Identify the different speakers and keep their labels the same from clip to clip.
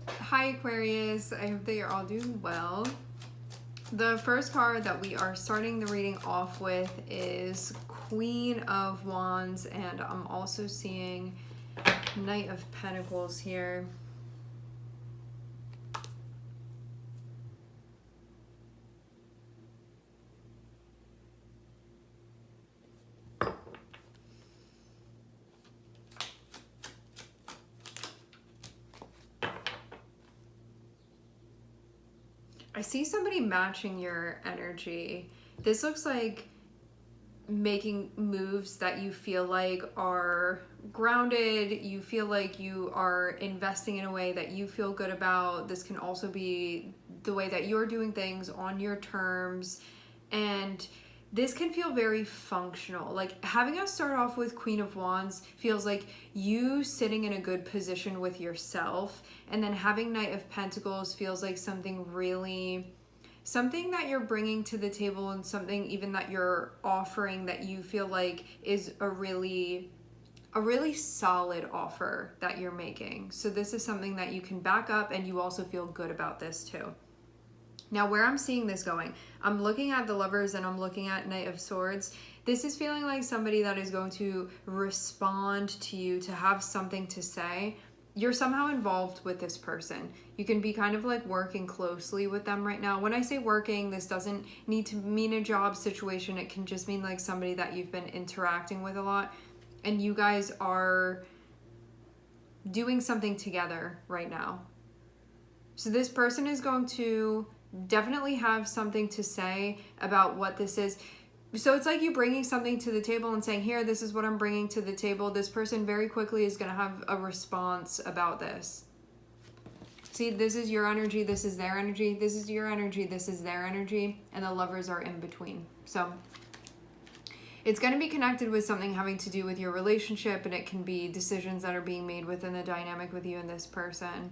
Speaker 1: Hi Aquarius, I hope that you're all doing well. The first card that we are starting the reading off with is Queen of Wands, and I'm also seeing Knight of Pentacles here. I see somebody matching your energy. This looks like making moves that you feel like are grounded. You feel like you are investing in a way that you feel good about. This can also be the way that you're doing things on your terms. And this can feel very functional. Like having us start off with Queen of Wands feels like you sitting in a good position with yourself. And then having Knight of Pentacles feels like something that you're bringing to the table, and something even that you're offering that you feel like is a really solid offer that you're making. So this is something that you can back up, and you also feel good about this too. Now, where I'm seeing this going, I'm looking at the Lovers and I'm looking at Knight of Swords. This is feeling like somebody that is going to respond to you, to have something to say. You're somehow involved with this person. You can be kind of like working closely with them right now. When I say working, this doesn't need to mean a job situation. It can just mean like somebody that you've been interacting with a lot, and you guys are doing something together right now. So this person is going to definitely have something to say about what this is. So it's like you bringing something to the table and saying, here, this is what I'm bringing to the table. This person very quickly is going to have a response about this. See, this is your energy, this is their energy, this is your energy, this is their energy, and the Lovers are in between. So it's going to be connected with something having to do with your relationship, and it can be decisions that are being made within the dynamic with you and this person.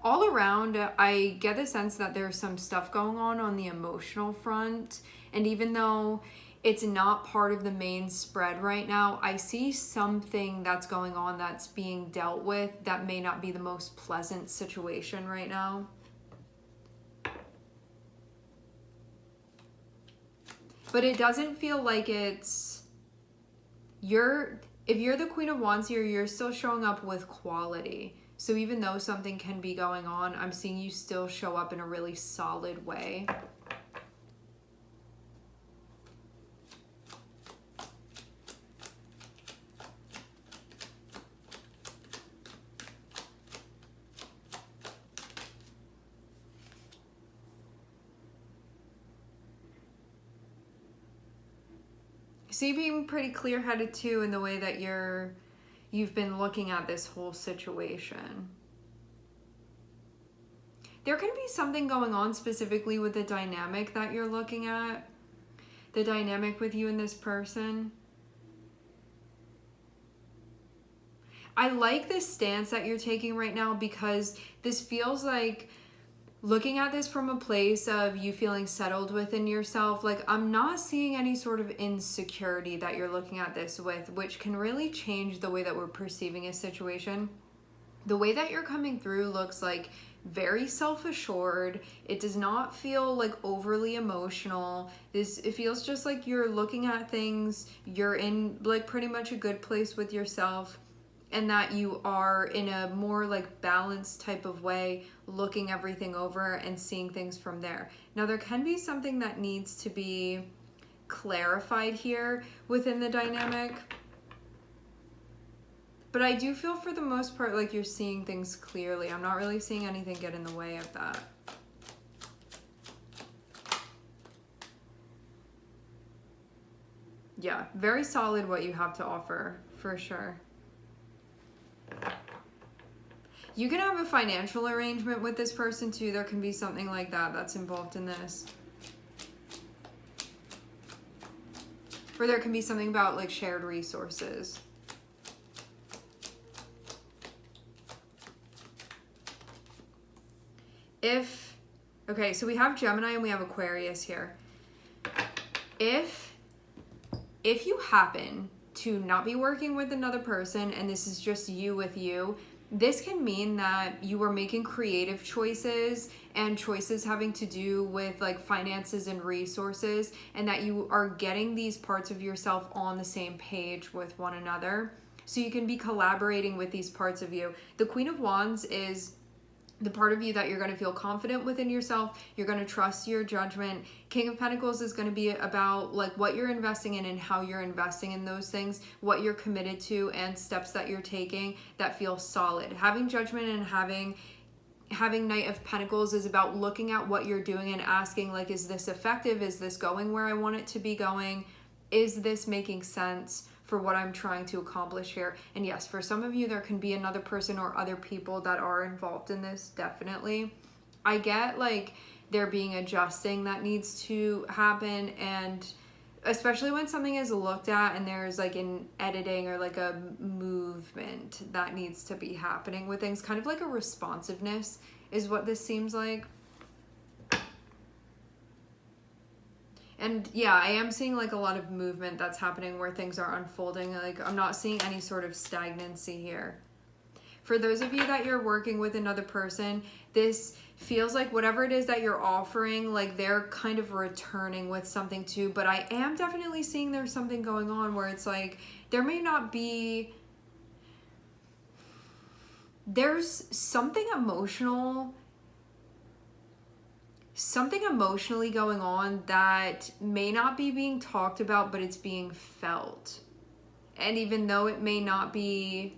Speaker 1: All around, I get the sense that there's some stuff going on the emotional front, and even though it's not part of the main spread right now, I see something that's going on that's being dealt with that may not be the most pleasant situation right now. But it doesn't feel like it's if you're the Queen of Wands here, you're still showing up with quality. So even though something can be going on, I'm seeing you still show up in a really solid way. So you're being pretty clear-headed too in the way that you've been looking at this whole situation. There can be something going on specifically with the dynamic that you're looking at, the dynamic with you and this person. I like this stance that you're taking right now, because this feels like looking at this from a place of you feeling settled within yourself. Like, I'm not seeing any sort of insecurity that you're looking at this with, which can really change the way that we're perceiving a situation. The way that you're coming through looks like very self-assured. It does not feel like overly emotional. It feels just like you're looking at things, you're in like pretty much a good place with yourself, and that you are in a more like balanced type of way, looking everything over and seeing things from there. Now, there can be something that needs to be clarified here within the dynamic, but I do feel for the most part like you're seeing things clearly. I'm not really seeing anything get in the way of that. Yeah, very solid what you have to offer, for sure. You can have a financial arrangement with this person too. There can be something like that that's involved in this. Or there can be something about like shared resources. Okay, so we have Gemini and we have Aquarius here. If you happen to not be working with another person and this is just you with you, this can mean that you are making creative choices and choices having to do with like finances and resources, and that you are getting these parts of yourself on the same page with one another. So you can be collaborating with these parts of you. The Queen of Wands is the part of you that you're going to feel confident within yourself. You're going to trust your judgment. King of Pentacles is going to be about like what you're investing in and how you're investing in those things, what you're committed to, and steps that you're taking that feel solid. Having judgment and having Knight of Pentacles is about looking at what you're doing and asking, like, is this effective? Is this going where I want it to be going? Is this making sense for what I'm trying to accomplish here? And yes, for some of you, there can be another person or other people that are involved in this, definitely. I get like there being adjusting that needs to happen, and especially when something is looked at and there's like an editing or like a movement that needs to be happening with things, kind of like a responsiveness is what this seems like. And yeah, I am seeing like a lot of movement that's happening where things are unfolding. Like I'm not seeing any sort of stagnancy here. For those of you that you're working with another person, this feels like whatever it is that you're offering, like they're kind of returning with something too. But I am definitely seeing there's something going on where it's like there may not be, there's something emotionally going on that may not be being talked about, but it's being felt. And even though it may not be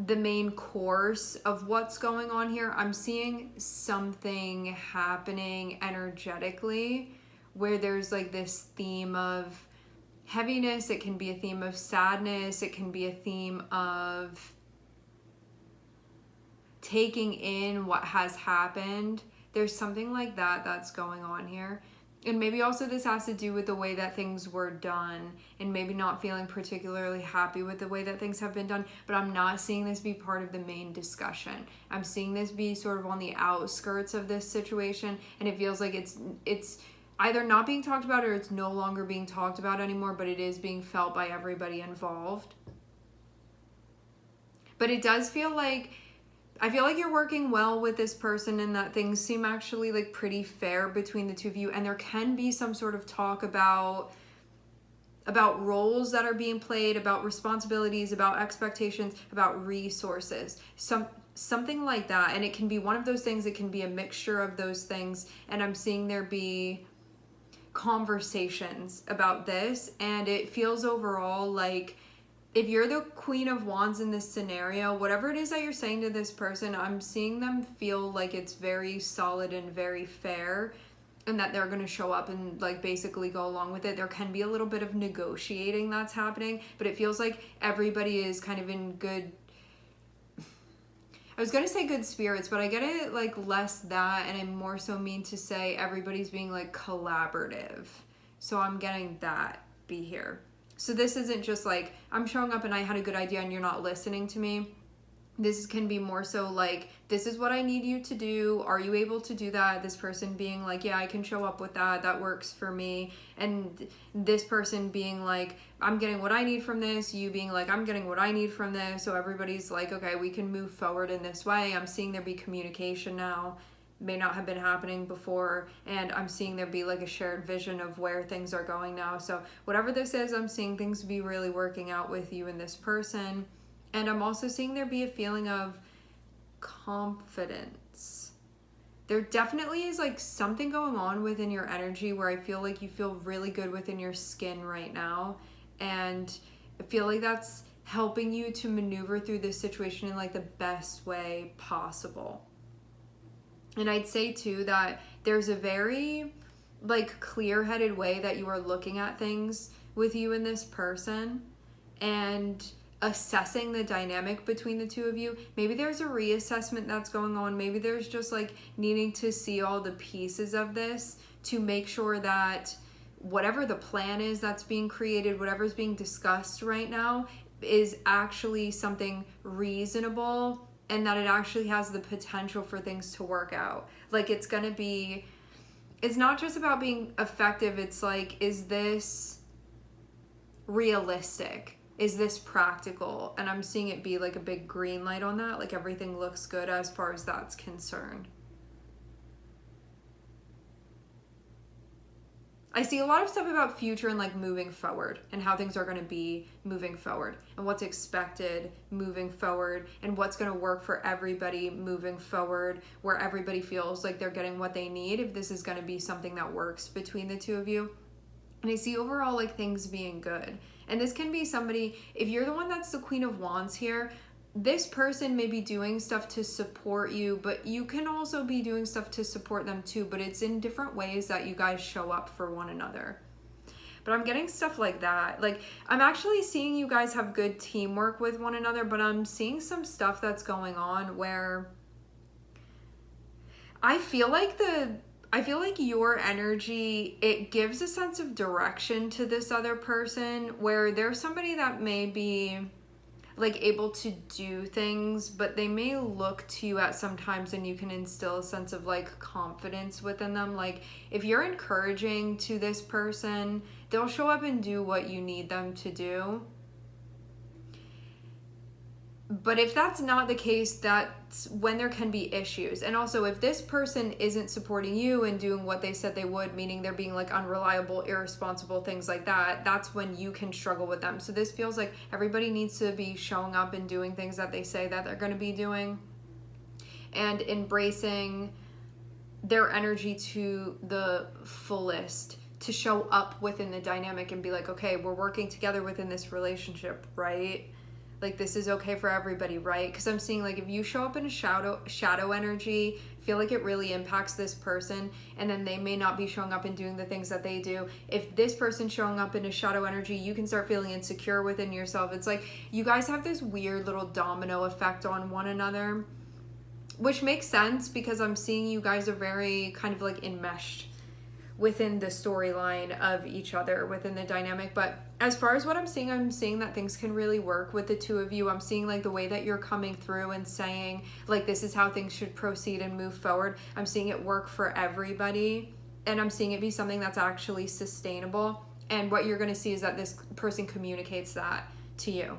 Speaker 1: the main course of what's going on here, I'm seeing something happening energetically where there's like this theme of heaviness. It can be a theme of sadness. It can be a theme of taking in what has happened. There's something like that that's going on here. And maybe also this has to do with the way that things were done and maybe not feeling particularly happy with the way that things have been done. But I'm not seeing this be part of the main discussion. I'm seeing this be sort of on the outskirts of this situation. And it feels like it's either not being talked about or it's no longer being talked about anymore, but it is being felt by everybody involved. But it does feel like, I feel like you're working well with this person and that things seem actually like pretty fair between the two of you. And there can be some sort of talk about roles that are being played, about responsibilities, about expectations, about resources, something like that. And it can be one of those things. It can be a mixture of those things. And I'm seeing there be conversations about this. And it feels overall like, if you're the Queen of Wands in this scenario, whatever it is that you're saying to this person, I'm seeing them feel like it's very solid and very fair, and that they're going to show up and like basically go along with it. There can be a little bit of negotiating that's happening, but it feels like everybody is kind of in good, I was going to say good spirits, but I get it like less that, and I more so mean to say everybody's being like collaborative. So I'm getting that be here. So this isn't just like, I'm showing up and I had a good idea and you're not listening to me. This can be more so like, this is what I need you to do. Are you able to do that? This person being like, yeah, I can show up with that. That works for me. And this person being like, I'm getting what I need from this. You being like, I'm getting what I need from this. So everybody's like, okay, we can move forward in this way. I'm seeing there be communication now. May not have been happening before, and I'm seeing there be like a shared vision of where things are going now. So whatever this is, I'm seeing things be really working out with you and this person. And I'm also seeing there be a feeling of confidence. There definitely is like something going on within your energy where I feel like you feel really good within your skin right now, and I feel like that's helping you to maneuver through this situation in like the best way possible. And I'd say too that there's a very like clear-headed way that you are looking at things with you and this person and assessing the dynamic between the two of you. Maybe there's a reassessment that's going on. Maybe there's just like needing to see all the pieces of this to make sure that whatever the plan is that's being created, whatever's being discussed right now is actually something reasonable, and that it actually has the potential for things to work out. Like it's not just about being effective. It's like, is this realistic? Is this practical? And I'm seeing it be like a big green light on that. Like everything looks good as far as that's concerned. I see a lot of stuff about future and like moving forward and how things are going to be moving forward and what's expected moving forward and what's going to work for everybody moving forward, where everybody feels like they're getting what they need, if this is going to be something that works between the two of you. And I see overall like things being good. And this can be somebody, if you're the one that's the Queen of Wands here, this person may be doing stuff to support you, but you can also be doing stuff to support them too, but it's in different ways that you guys show up for one another. But I'm getting stuff like that. Like, I'm actually seeing you guys have good teamwork with one another, but I'm seeing some stuff that's going on where I feel like your energy, it gives a sense of direction to this other person, where there's somebody that may be like able to do things, but they may look to you at sometimes and you can instill a sense of like confidence within them. Like if you're encouraging to this person, they'll show up and do what you need them to do. But if that's not the case, that's when there can be issues. And also, if this person isn't supporting you and doing what they said they would, meaning they're being like unreliable, irresponsible, things like that, that's when you can struggle with them. So this feels like everybody needs to be showing up and doing things that they say that they're going to be doing, and embracing their energy to the fullest, to show up within the dynamic and be like, okay, we're working together within this relationship, right? Like this is okay for everybody, right? Because I'm seeing like if you show up in a shadow energy, feel like it really impacts this person, and then they may not be showing up and doing the things that they do. If this person's showing up in a shadow energy, you can start feeling insecure within yourself. It's like you guys have this weird little domino effect on one another, which makes sense because I'm seeing you guys are very kind of like enmeshed within the storyline of each other, within the dynamic. But as far as what I'm seeing that things can really work with the two of you. I'm seeing like the way that you're coming through and saying like this is how things should proceed and move forward. I'm seeing it work for everybody, and I'm seeing it be something that's actually sustainable. And what you're going to see is that this person communicates that to you.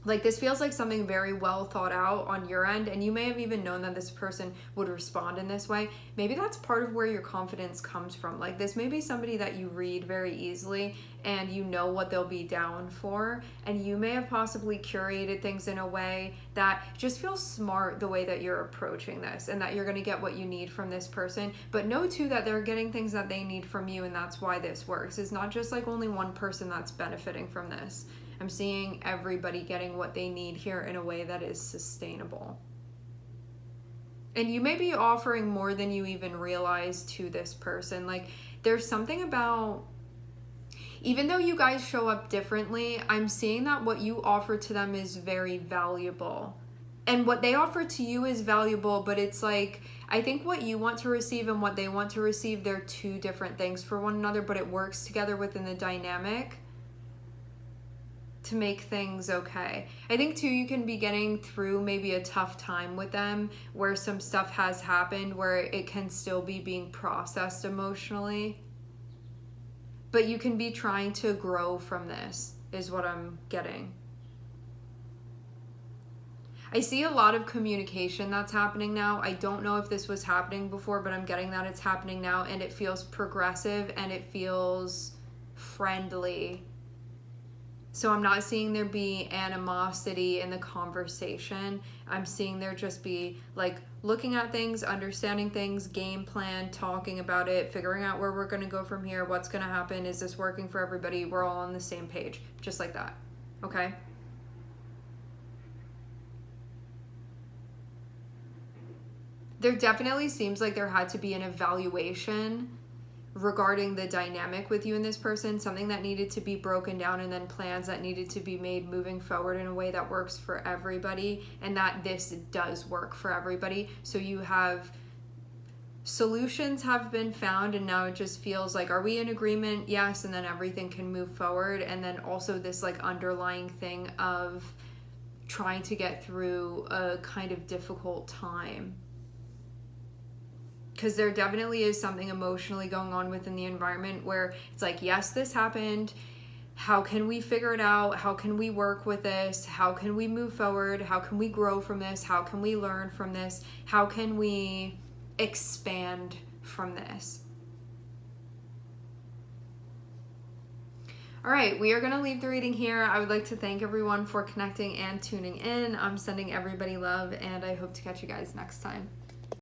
Speaker 1: Like this feels like something very well thought out on your end, and you may have even known that this person would respond in this way. Maybe that's part of where your confidence comes from. Like this may be somebody that you read very easily and you know what they'll be down for, and you may have possibly curated things in a way that just feels smart the way that you're approaching this, and that you're going to get what you need from this person. But know too that they're getting things that they need from you, and that's why this works. It's not just like only one person that's benefiting from this. I'm seeing everybody getting what they need here in a way that is sustainable. And you may be offering more than you even realize to this person. Like there's something about, even though you guys show up differently, I'm seeing that what you offer to them is very valuable. And what they offer to you is valuable, but it's like, I think what you want to receive and what they want to receive, they're two different things for one another, but it works together within the dynamic to make things okay. I think too, you can be getting through maybe a tough time with them where some stuff has happened where it can still be being processed emotionally, but you can be trying to grow from this is what I'm getting. I see a lot of communication that's happening now. I don't know if this was happening before, but I'm getting that it's happening now, and it feels progressive and it feels friendly. So I'm not seeing there be animosity in the conversation. I'm seeing there just be like looking at things, understanding things, game plan, talking about it, figuring out where we're going to go from here, what's going to happen, is this working for everybody? We're all on the same page, just like that. Okay? There definitely seems like there had to be an evaluation regarding the dynamic with you and this person, something that needed to be broken down, and then plans that needed to be made moving forward in a way that works for everybody, and that this does work for everybody. So you have solutions have been found, and now it just feels like, are we in agreement? Yes. And then everything can move forward. And then also this like underlying thing of trying to get through a kind of difficult time. Because there definitely is something emotionally going on within the environment where it's like, yes, this happened. How can we figure it out? How can we work with this? How can we move forward? How can we grow from this? How can we learn from this? How can we expand from this? All right, we are going to leave the reading here. I would like to thank everyone for connecting and tuning in. I'm sending everybody love, and I hope to catch you guys next time.